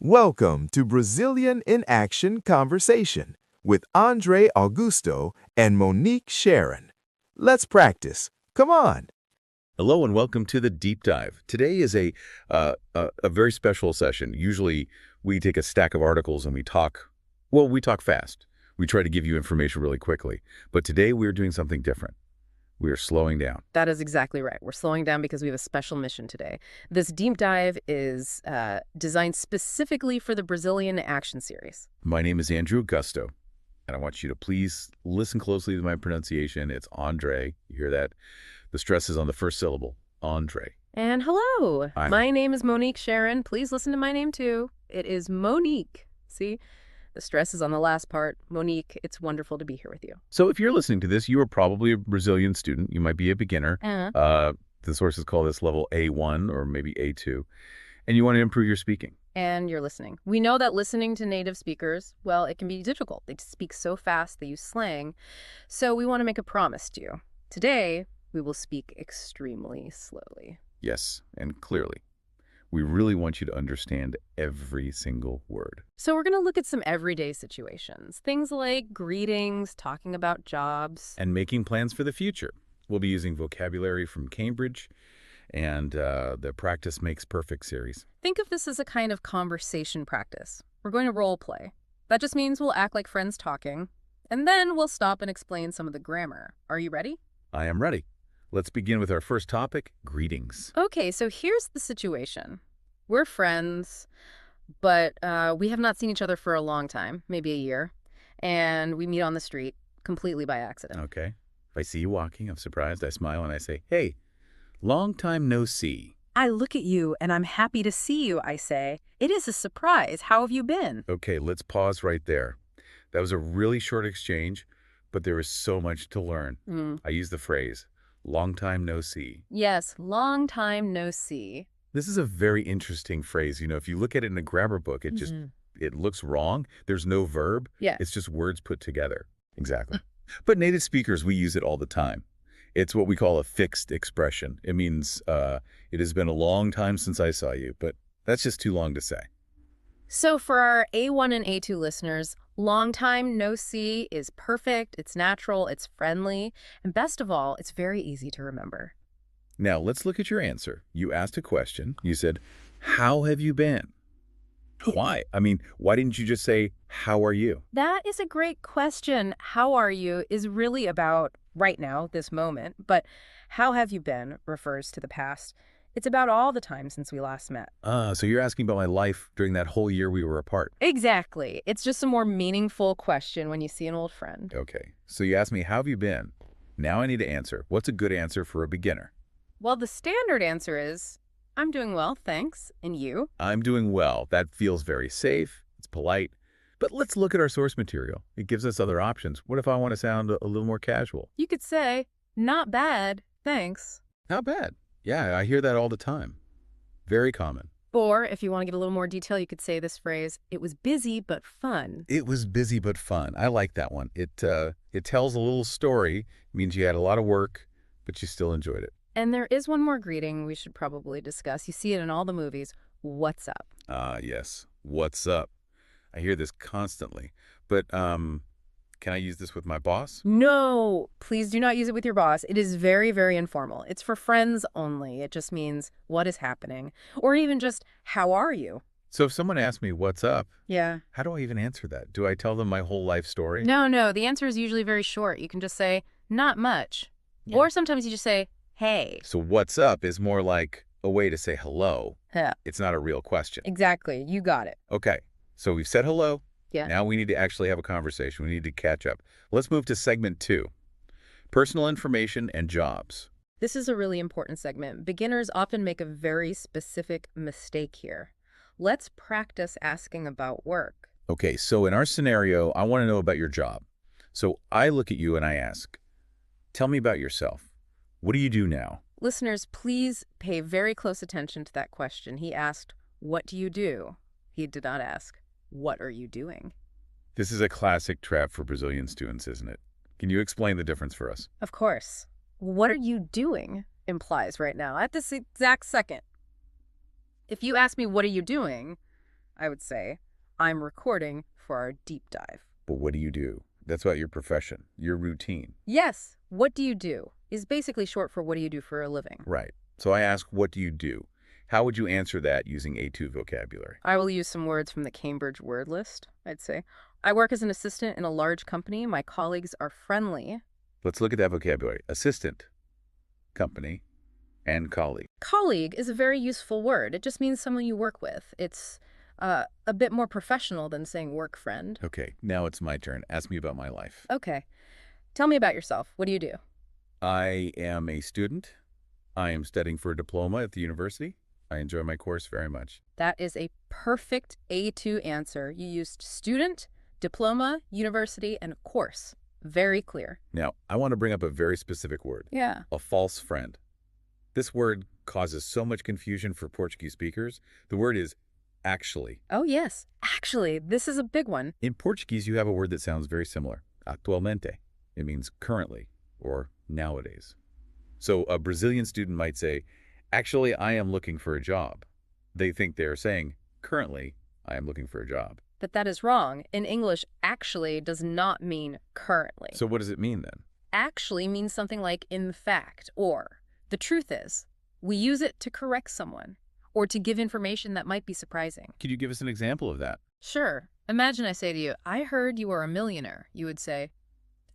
Welcome to Brazilian in Action Conversation with Andre Augusto and Monnique Sharon. Let's practice. Come on. Hello and welcome to the deep dive. Today is a very special session. Usually we take a stack of articles and we talk fast. We try to give you information really quickly. But today we're doing something different. We are slowing down. That is exactly right. We're slowing down because we have a special mission today. This deep dive is designed specifically for the Brazilian Action series. My name is Andrew Augusto, and I want you to please listen closely to my pronunciation. It's Andre. You hear that? The stress is on the first syllable, Andre. And hello. Hi. My name is Monnique Sharon. Please listen to my name too. It is Monnique. See? The stress is on the last part. Monnique, it's wonderful to be here with you. So if you're listening to this, you are probably a Brazilian student. You might be a beginner. The sources call this level A1 or maybe A2. And you want to improve your speaking. And you're listening. We know that listening to native speakers, well, it can be difficult. They speak so fast, they use slang. So we want to make a promise to you. Today, we will speak extremely slowly. Yes, and clearly. We really want you to understand every single word. So we're going to look at some everyday situations. Things like greetings, talking about jobs. And making plans for the future. We'll be using vocabulary from Cambridge and the Practice Makes Perfect series. Think of this as a kind of conversation practice. We're going to role play. That just means we'll act like friends talking. And then we'll stop and explain some of the grammar. Are you ready? I am ready. Let's begin with our first topic, greetings. Okay, so here's the situation. We're friends, but we have not seen each other for a long time, maybe a year, and we meet on the street completely by accident. Okay. If I see you walking, I'm surprised. I smile and I say, hey, long time no see. I look at you and I'm happy to see you, I say. It is a surprise. How have you been? Okay, let's pause right there. That was a really short exchange, but there is so much to learn. I use the phrase, long time no see. Yes, long time no see. This is a very interesting phrase. You know, if you look at it in a grammar book, it looks wrong. There's no verb. Yeah. It's just words put together. Exactly. But native speakers, we use it all the time. It's what we call a fixed expression. It means it has been a long time since I saw you, but that's just too long to say. So for our A1 and A2 listeners, long time no see is perfect, it's natural, it's friendly, and best of all, it's very easy to remember. Now, let's look at your answer. You asked a question. You said, how have you been? Why? I mean, why didn't you just say, how are you? That is a great question. How are you is really about right now, this moment, but how have you been refers to the past. It's about all the time since we last met. So you're asking about my life during that whole year we were apart. Exactly. It's just a more meaningful question when you see an old friend. Okay. So you asked me, how have you been? Now I need to answer. What's a good answer for a beginner? Well, the standard answer is, I'm doing well, thanks. And you? I'm doing well. That feels very safe. It's polite. But let's look at our source material. It gives us other options. What if I want to sound a little more casual? You could say, not bad, thanks. Not bad. Yeah, I hear that all the time. Very common. Or if you want to give a little more detail, you could say this phrase, it was busy but fun. It was busy but fun. I like that one. It tells a little story. It means you had a lot of work, but you still enjoyed it. And there is one more greeting we should probably discuss. You see it in all the movies. What's up? Yes. What's up? I hear this constantly. But can I use this with my boss? No, please do not use it with your boss. It is very, very informal. It's for friends only. It just means what is happening. Or even just, how are you? So if someone asks me what's up, Yeah. how do I even answer that? Do I tell them my whole life story? No. The answer is usually very short. You can just say, not much. Yeah. Or sometimes you just say, hey. So what's up is more like a way to say hello. Yeah. It's not a real question. Exactly. You got it. Okay. So we've said hello. Yeah. Now we need to actually have a conversation. We need to catch up. Let's move to segment 2. Personal information and jobs. This is a really important segment. Beginners often make a very specific mistake here. Let's practice asking about work. Okay, so in our scenario, I want to know about your job. So I look at you and I ask, tell me about yourself. What do you do now? Listeners, please pay very close attention to that question. He asked, what do you do? He did not ask, what are you doing? This is a classic trap for Brazilian students, isn't it? Can you explain the difference for us? Of course. What are you doing implies right now, at this exact second. If you ask me, what are you doing? I would say, I'm recording for our deep dive. But what do you do? That's about your profession, your routine. Yes, what do you do is basically short for what do you do for a living. Right. So I ask, what do you do? How would you answer that using A2 vocabulary? I will use some words from the Cambridge word list, I'd say. I work as an assistant in a large company. My colleagues are friendly. Let's look at that vocabulary. Assistant, company, and colleague. Colleague is a very useful word. It just means someone you work with. It's a bit more professional than saying work friend. Okay, now it's my turn. Ask me about my life. Okay. Tell me about yourself. What do you do? I am a student. I am studying for a diploma at the university. I enjoy my course very much. That is a perfect A2 answer. You used student, diploma, university, and course. Very clear. Now, I want to bring up a very specific word. Yeah. A false friend. This word causes so much confusion for Portuguese speakers. The word is actually. Oh, yes. Actually, this is a big one. In Portuguese, you have a word that sounds very similar. Atualmente. It means currently or nowadays. So a Brazilian student might say, actually, I am looking for a job. They think they're saying, currently, I am looking for a job. But that is wrong. In English, actually does not mean currently. So what does it mean then? Actually means something like in fact, or the truth is. We use it to correct someone or to give information that might be surprising. Could you give us an example of that? Sure. Imagine I say to you, I heard you are a millionaire. You would say,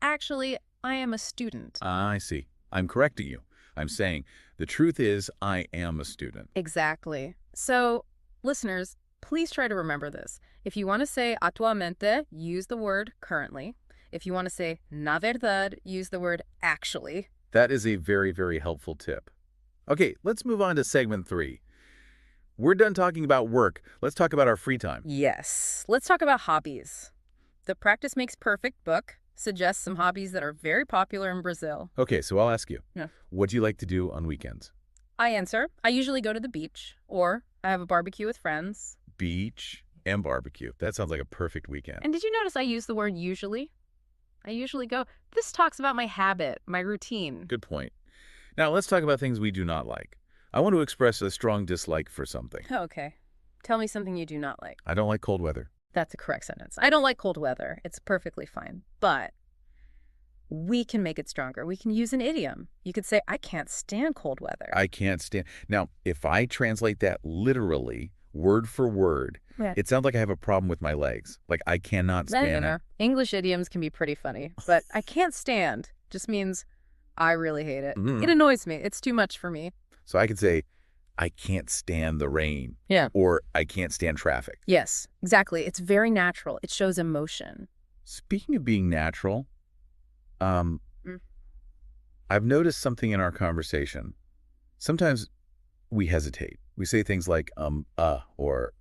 actually, I am a student. I see. I'm correcting you. I'm saying, the truth is, I am a student. Exactly. So, listeners, please try to remember this. If you want to say atualmente, use the word currently. If you want to say na verdade, use the word actually. That is a very, very helpful tip. Okay, let's move on to segment 3. We're done talking about work. Let's talk about our free time. Yes. Let's talk about hobbies. The Practice Makes Perfect book suggests some hobbies that are very popular in Brazil. Okay, so I'll ask you. Yeah. What do you like to do on weekends? I answer, I usually go to the beach, or I have a barbecue with friends. Beach and barbecue. That sounds like a perfect weekend. And did you notice I use the word usually? I usually go. This talks about my habit, my routine. Good point. Now, let's talk about things we do not like. I want to express a strong dislike for something. Okay. Tell me something you do not like. I don't like cold weather. That's a correct sentence. I don't like cold weather. It's perfectly fine. But we can make it stronger. We can use an idiom. You could say, I can't stand cold weather. I can't stand. Now, if I translate that literally, word for word, Yeah. it sounds like I have a problem with my legs. Like I cannot stand it. English idioms can be pretty funny, but I can't stand just means I really hate it. Mhm. It annoys me. It's too much for me. So I could say, I can't stand the rain. Yeah. Or I can't stand traffic. Yes, exactly. It's very natural. It shows emotion. Speaking of being natural, I've noticed something in our conversation. Sometimes we hesitate. We say things like, or.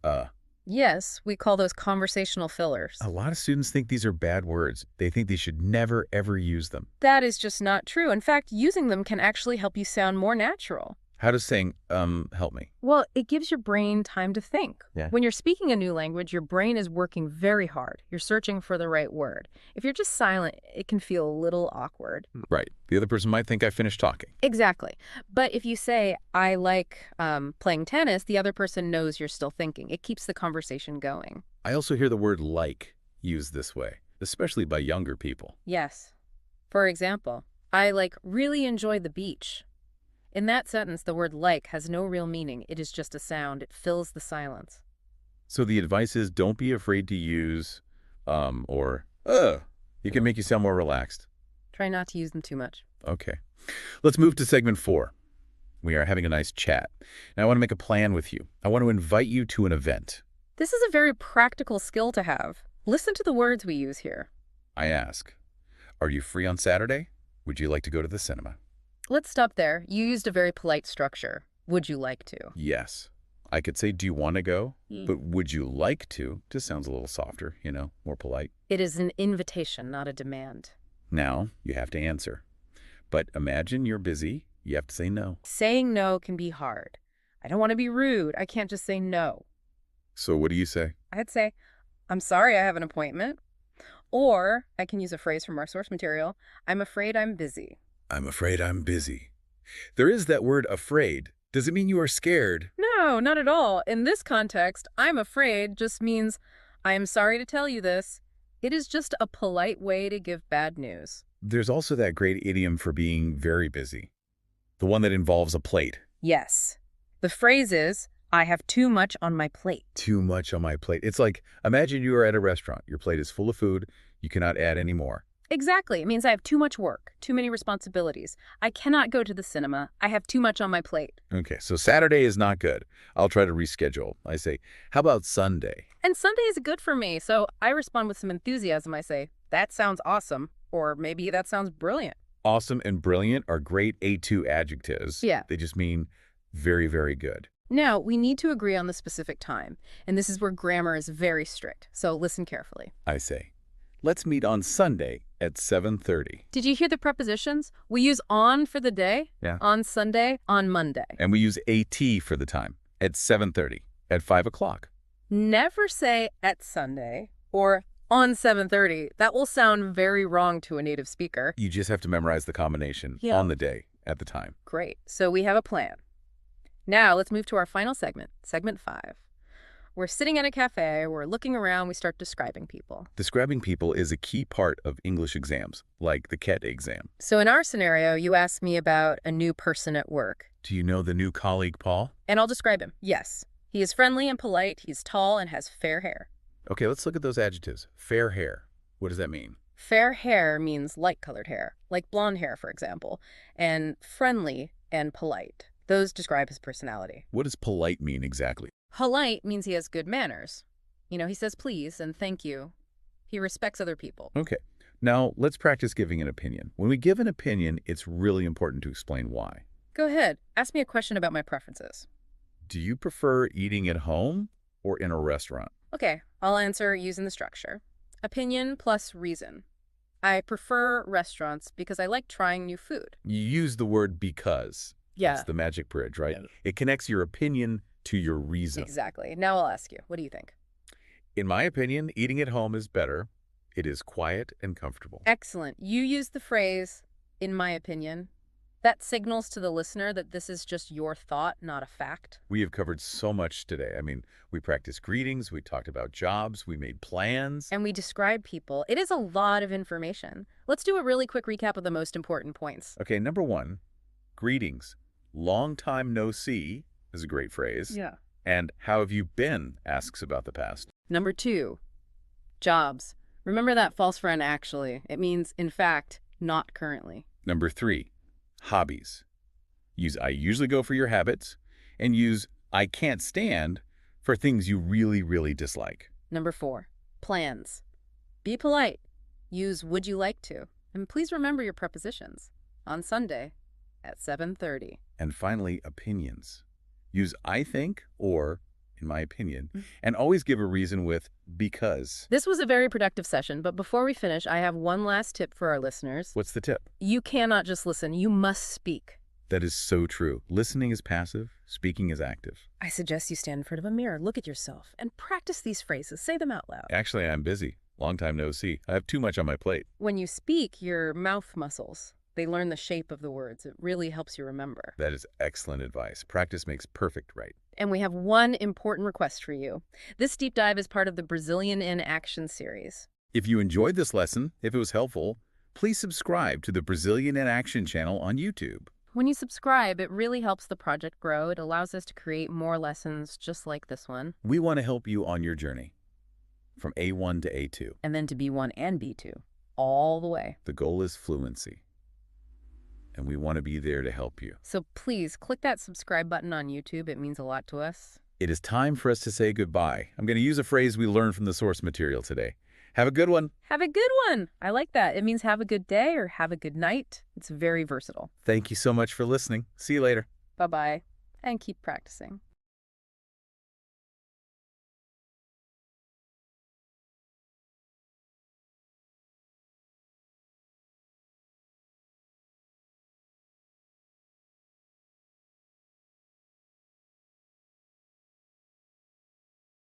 Yes, we call those conversational fillers. A lot of students think these are bad words. They think they should never, ever use them. That is just not true. In fact, using them can actually help you sound more natural. How does saying, help me? Well, it gives your brain time to think. Yeah. When you're speaking a new language, your brain is working very hard. You're searching for the right word. If you're just silent, it can feel a little awkward. Right. The other person might think I finished talking. Exactly. But if you say, I like playing tennis, the other person knows you're still thinking. It keeps the conversation going. I also hear the word like used this way, especially by younger people. Yes. For example, I really enjoy the beach. In that sentence, the word like has no real meaning. It is just a sound. It fills the silence. So the advice is don't be afraid to use or it can make you sound more relaxed. Try not to use them too much. Okay. Let's move to segment 4. We are having a nice chat. Now I want to make a plan with you. I want to invite you to an event. This is a very practical skill to have. Listen to the words we use here. I ask, are you free on Saturday? Would you like to go to the cinema? Let's stop there. You used a very polite structure. Would you like to? Yes. I could say, do you want to go? But would you like to? Just sounds a little softer, more polite. It is an invitation, not a demand. Now you have to answer. But imagine you're busy. You have to say no. Saying no can be hard. I don't want to be rude. I can't just say no. So what do you say? I'd say, I'm sorry I have an appointment. Or I can use a phrase from our source material. I'm afraid I'm busy. I'm afraid I'm busy. There is that word afraid Does it mean you are scared? No, not at all. In this context, I'm afraid just means I am sorry to tell you this. It is just a polite way to give bad news. There's also that great idiom for being very busy. The one that involves a plate. Yes. The phrase is, I have too much on my plate. Too much on my plate. It's like, imagine you are at a restaurant. Your plate is full of food. You cannot add any more. Exactly. It means I have too much work, too many responsibilities. I cannot go to the cinema. I have too much on my plate. Okay, so Saturday is not good. I'll try to reschedule. I say, how about Sunday? And Sunday is good for me, so I respond with some enthusiasm. I say, that sounds awesome, or maybe that sounds brilliant. Awesome and brilliant are great A2 adjectives. Yeah. They just mean very, very good. Now, we need to agree on the specific time, and this is where grammar is very strict, so listen carefully. I say, let's meet on Sunday at 7:30. Did you hear the prepositions? We use on for the day, Yeah. on Sunday, on Monday. And we use AT for the time, at 7:30, at 5 o'clock. Never say at Sunday or on 7:30. That will sound very wrong to a native speaker. You just have to memorize the combination on the day, at the time. Great. So we have a plan. Now let's move to our final segment, segment 5. We're sitting at a cafe, we're looking around, we start describing people. Describing people is a key part of English exams, like the CET exam. So in our scenario, you ask me about a new person at work. Do you know the new colleague, Paul? And I'll describe him. Yes. He is friendly and polite, he's tall and has fair hair. Okay, let's look at those adjectives. Fair hair. What does that mean? Fair hair means light-colored hair, like blonde hair, for example. And friendly and polite. Those describe his personality. What does polite mean exactly? Polite means he has good manners. You know, he says please and thank you. He respects other people. Okay. Now, let's practice giving an opinion. When we give an opinion, it's really important to explain why. Go ahead. Ask me a question about my preferences. Do you prefer eating at home or in a restaurant? Okay, I'll answer using the structure. Opinion plus reason. I prefer restaurants because I like trying new food. You use the word because. Yeah. It's the magic bridge, right? Yeah. It connects your opinion to your reason. Exactly. Now I'll ask you, what do you think? In my opinion, eating at home is better. It is quiet and comfortable. Excellent. You used the phrase, in my opinion. That signals to the listener that this is just your thought, not a fact. We have covered so much today. I mean, we practiced greetings, we talked about jobs, we made plans. And we describe people. It is a lot of information. Let's do a really quick recap of the most important points. Okay, number 1, greetings. Long time no see is a great phrase. Yeah. And how have you been asks about the past. Number 2, jobs. Remember that false friend actually. It means, in fact, not currently. Number 3, hobbies. Use I usually go for your habits, and use I can't stand for things you really, really dislike. Number 4, plans. Be polite. Use would you like to. And please remember your prepositions. On Sunday at 7:30. And finally, opinions. Use I think or, in my opinion, and always give a reason with because. This was a very productive session, but before we finish, I have one last tip for our listeners. What's the tip? You cannot just listen. You must speak. That is so true. Listening is passive, speaking is active. I suggest you stand in front of a mirror, look at yourself, and practice these phrases. Say them out loud. Actually, I'm busy. Long time no see. I have too much on my plate. When you speak, your mouth muscles, they learn the shape of the words. It really helps you remember. That is excellent advice. Practice makes perfect, right? And we have one important request for you. This deep dive is part of the Brazilian in Action series. If you enjoyed this lesson, if it was helpful, please subscribe to the Brazilian in Action channel on YouTube. When you subscribe, it really helps the project grow. It allows us to create more lessons just like this one. We want to help you on your journey from A1 to A2. And then to B1 and B2, all the way. The goal is fluency, and we want to be there to help you. So please click that subscribe button on YouTube. It means a lot to us. It is time for us to say goodbye. I'm going to use a phrase we learned from the source material today. Have a good one. Have a good one. I like that. It means have a good day or have a good night. It's very versatile. Thank you so much for listening. See you later. Bye-bye. And keep practicing.